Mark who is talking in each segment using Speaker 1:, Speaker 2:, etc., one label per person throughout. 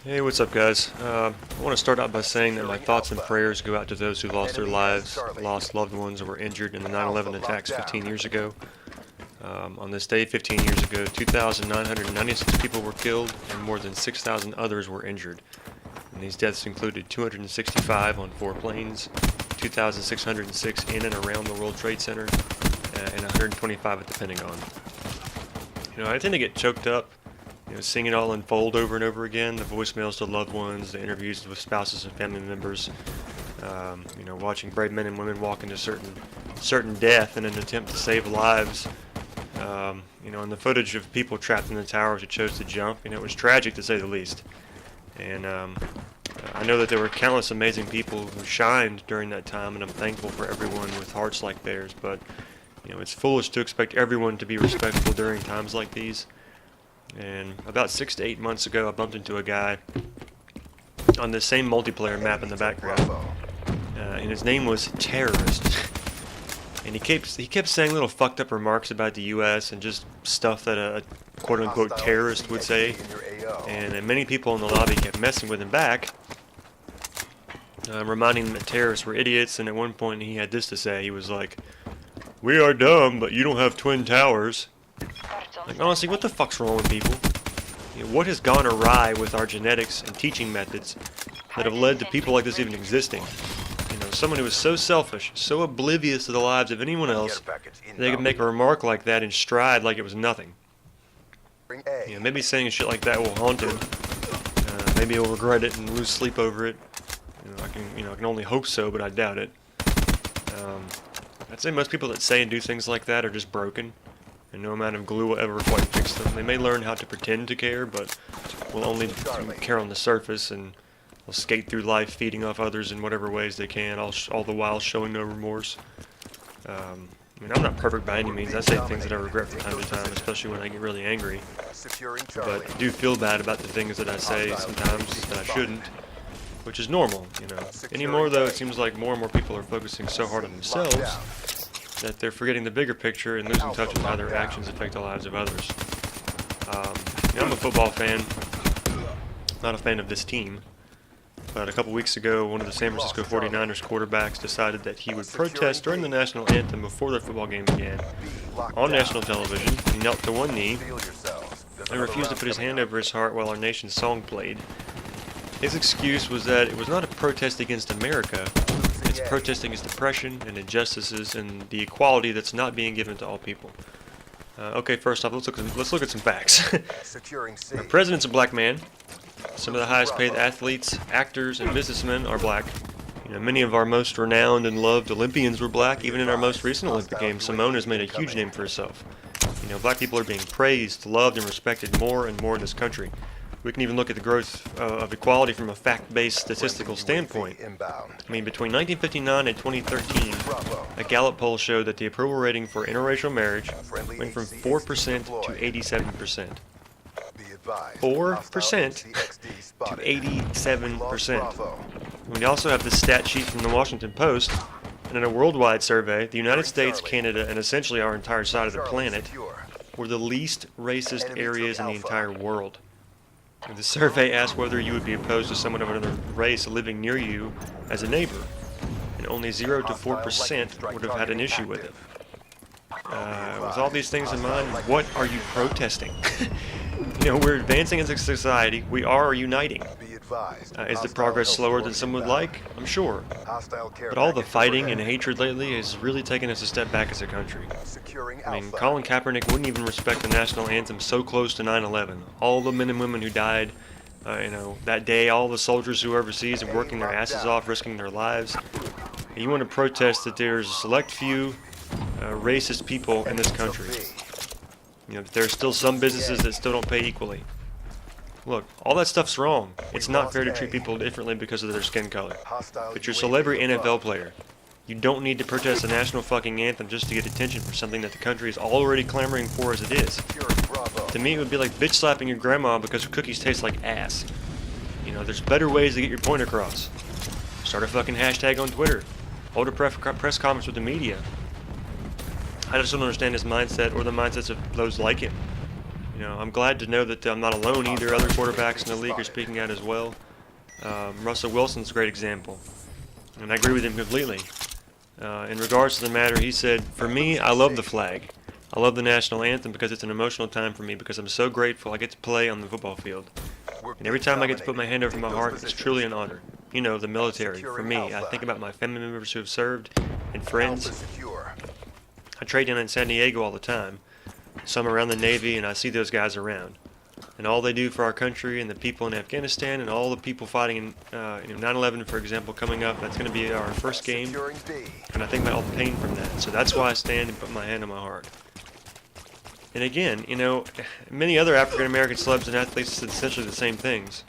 Speaker 1: Hey, what's up, guys? I want to start out by saying that my thoughts and prayers go out to those who lost their lives, lost loved ones, or were injured in the 9/11 attacks 15 years ago. On this day 15 years ago, 2,996 people were killed and more than 6,000 others were injured. And these deaths included 265 on 4 planes, 2,606 in and around the World Trade Center, and 125 at the Pentagon. I tend to get choked up, seeing it all unfold over and over again, the voicemails to loved ones, the interviews with spouses and family members, watching brave men and women walk into certain death in an attempt to save lives, and the footage of people trapped in the towers who chose to jump, it was tragic to say the least. And I know that there were countless amazing people who shined during that time, and I'm thankful for everyone with hearts like theirs, but it's foolish to expect everyone to be respectful during times like these. And about 6 to 8 months ago, I bumped into a guy on this same multiplayer map in the background, and his name was Terrorist. And he kept saying little fucked up remarks about the U.S. and just stuff that a quote-unquote terrorist would say. And many people in the lobby kept messing with him back, reminding him that terrorists were idiots. And at one point, he had this to say. He was like, "We are dumb, but you don't have twin towers." Like, honestly, what the fuck's wrong with people? What has gone awry with our genetics and teaching methods that have led to people like this even existing? Someone who is so selfish, so oblivious to the lives of anyone else, they can make a remark like that in stride like it was nothing. Maybe saying shit like that will haunt him. Maybe he'll regret it and lose sleep over it. I can only hope so, but I doubt it. I'd say most people that say and do things like that are just broken, and no amount of glue will ever quite fix them. They may learn how to pretend to care, but will only care on the surface, and will skate through life feeding off others in whatever ways they can, all the while showing no remorse. I'm not perfect by any means. I say things that I regret from time to time, especially when I get really angry. But I do feel bad about the things that I say sometimes that I shouldn't, which is normal, Anymore, though, it seems like more and more people are focusing so hard on themselves that they're forgetting the bigger picture and losing touch with how their actions affect the lives of others. I'm a football fan, not a fan of this team. But a couple weeks ago, one of the San Francisco 49ers quarterbacks decided that he would protest during the national anthem before the football game began on national television. He knelt to one knee and refused to put his hand over his heart while our nation's song played. His excuse was that it was not a protest against America, it's a protest against oppression and injustices and the equality that's not being given to all people. Okay, first off, let's look at some facts. Our president's a black man. Some of the highest paid athletes, actors, and businessmen are black. Many of our most renowned and loved Olympians were black. Even in our most recent Olympic Games, Simone has made a huge name for herself. Black people are being praised, loved, and respected more and more in this country. We can even look at the growth of equality from a fact-based statistical standpoint. Between 1959 and 2013, a Gallup poll showed that the approval rating for interracial marriage went from 4% to 87%. 4% to 87%. We also have this stat sheet from the Washington Post, and in a worldwide survey, the United States, Canada, and essentially our entire side of the planet were the least racist areas in the entire world. And the survey asked whether you would be opposed to someone of another race living near you as a neighbor, and only 0 to 4% would have had an issue with it. With all these things in mind, what are you protesting? We're advancing as a society. We are uniting. Is the progress slower than some would like? I'm sure. But all the fighting and hatred lately has really taken us a step back as a country. Colin Kaepernick wouldn't even respect the national anthem so close to 9/11. All the men and women who died, that day, all the soldiers who were overseas and working their asses off, risking their lives. You want to protest that there's a select few racist people in this country. There are still some businesses that still don't pay equally. Look, all that stuff's wrong. It's not fair to treat people differently because of their skin color. But you're a celebrity NFL player. You don't need to protest the national fucking anthem just to get attention for something that the country is already clamoring for as it is. To me, it would be like bitch slapping your grandma because her cookies taste like ass. There's better ways to get your point across. Start a fucking hashtag on Twitter. Hold a press conference with the media. I just don't understand his mindset or the mindsets of those like him. You know, I'm glad to know that I'm not alone either. Other quarterbacks in the league are speaking out as well. Russell Wilson's a great example, and I agree with him completely. In regards to the matter, he said, "For me, I love the flag. I love the national anthem because it's an emotional time for me because I'm so grateful I get to play on the football field. And every time I get to put my hand over my heart, it's truly an honor. You know, the military. For me, I think about my family members who have served and friends. I trade down in San Diego all the time. Some around the Navy, and I see those guys around. And all they do for our country and the people in Afghanistan and all the people fighting in 9/11, for example, coming up. That's going to be our first game. And I think about all the pain from that. So that's why I stand and put my hand on my heart." And again, you know, many other African-American celebs and athletes said essentially the same things.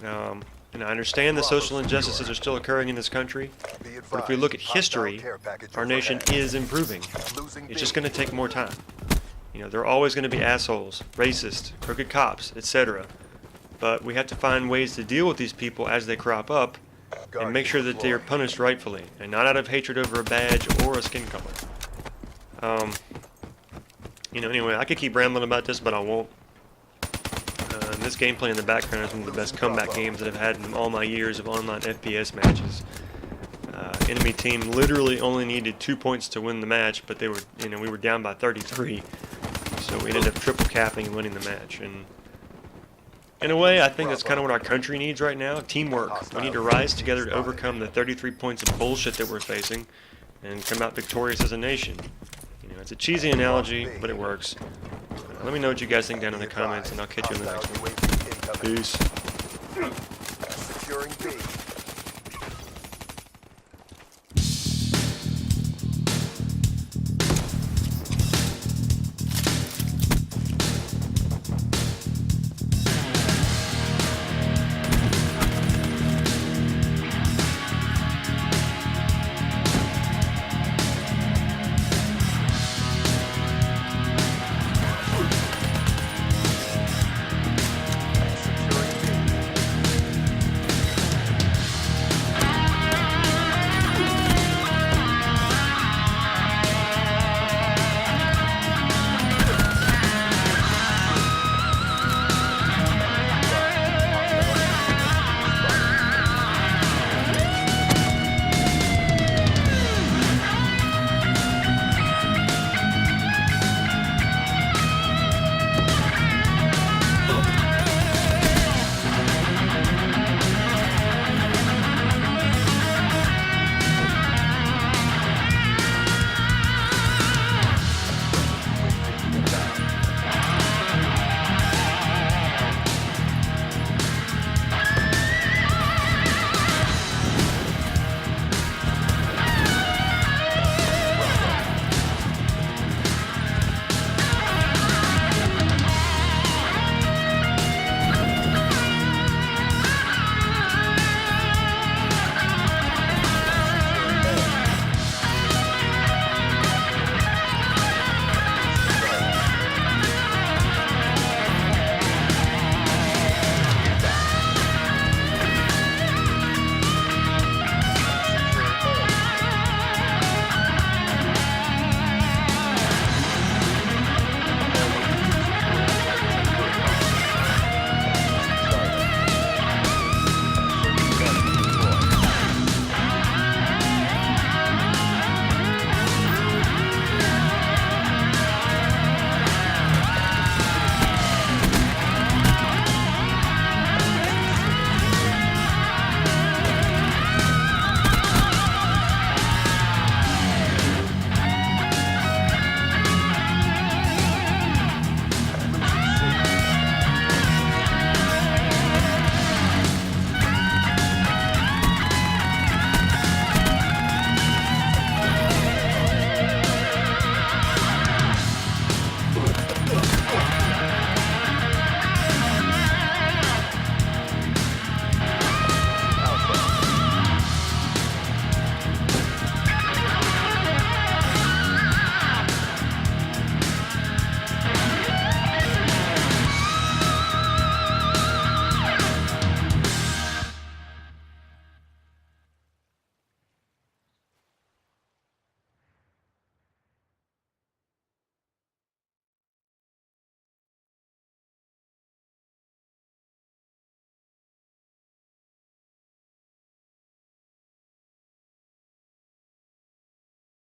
Speaker 1: And I understand the social injustices are still occurring in this country, but if we look at history, our nation is improving. It's just going to take more time. You know, there are always going to be assholes, racists, crooked cops, etc. But we have to find ways to deal with these people as they crop up and make sure that they are punished rightfully and not out of hatred over a badge or a skin color. You know, anyway, I could keep rambling about this, but I won't. This gameplay in the background is one of the best comeback games that I've had in all my years of online FPS matches. Enemy team literally only needed 2 points to win the match, but they were, you know, we were down by 33, so we ended up triple capping and winning the match. And in a way, I think that's kind of what our country needs right now: teamwork. We need to rise together to overcome the 33 points of bullshit that we're facing and come out victorious as a nation. You know, it's a cheesy analogy, but it works. Let me know what you guys think down in the comments, and I'll catch you in the next one. Peace.
Speaker 2: Securing B.